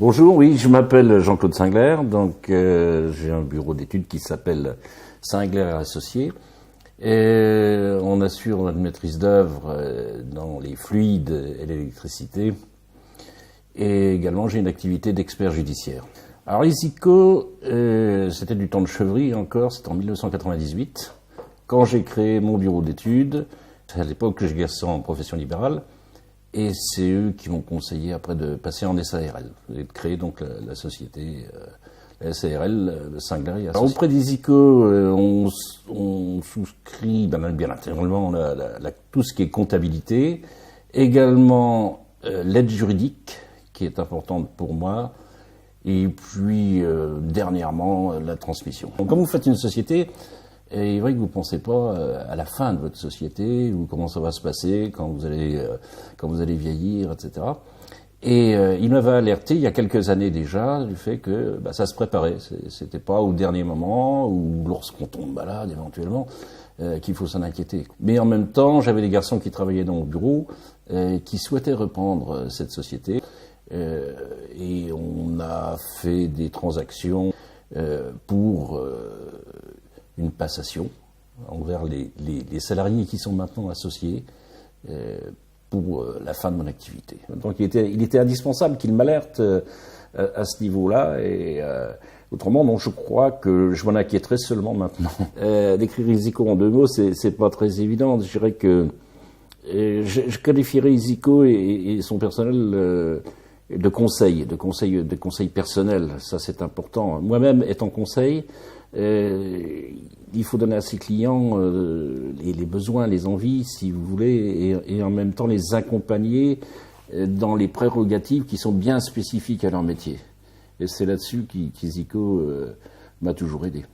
Bonjour, oui, je m'appelle Jean-Claude Singler, donc j'ai un bureau d'études qui s'appelle Singler et Associés. Et on assure notre maîtrise d'œuvre dans les fluides et l'électricité. Et également, j'ai une activité d'expert judiciaire. Alors, ISICO, c'était du temps de Chevry encore, c'était en 1998, quand j'ai créé mon bureau d'études. C'est à l'époque que j'exerçais en profession libérale. Et c'est eux qui m'ont conseillé après de passer en SARL, et de créer donc la société la SARL, le Singler et Associés. Auprès d'ISICO, on souscrit bien naturellement tout ce qui est comptabilité, également l'aide juridique, qui est importante pour moi, et puis dernièrement la transmission. Donc, quand vous faites une société, et il est vrai que vous ne pensez pas à la fin de votre société, ou comment ça va se passer quand vous allez vieillir, etc. Et il m'avait alerté il y a quelques années déjà du fait que ça se préparait. C'était pas au dernier moment, ou lorsqu'on tombe malade éventuellement, qu'il faut s'en inquiéter. Mais en même temps, j'avais des garçons qui travaillaient dans mon bureau, qui souhaitaient reprendre cette société. Et on a fait des transactions pour une passation envers les salariés qui sont maintenant associés pour la fin de mon activité. Donc il était indispensable qu'il m'alerte à ce niveau-là, et autrement, non, je crois que je m'en inquiéterai seulement maintenant. Décrire ISICO en deux mots, c'est pas très évident. Je dirais que je qualifierais ISICO et son personnel de conseil personnel. Ça, c'est important. Moi-même, étant conseil, il faut donner à ses clients les besoins, les envies, si vous voulez, et en même temps les accompagner dans les prérogatives qui sont bien spécifiques à leur métier. Et c'est là-dessus qu'ISICO m'a toujours aidé.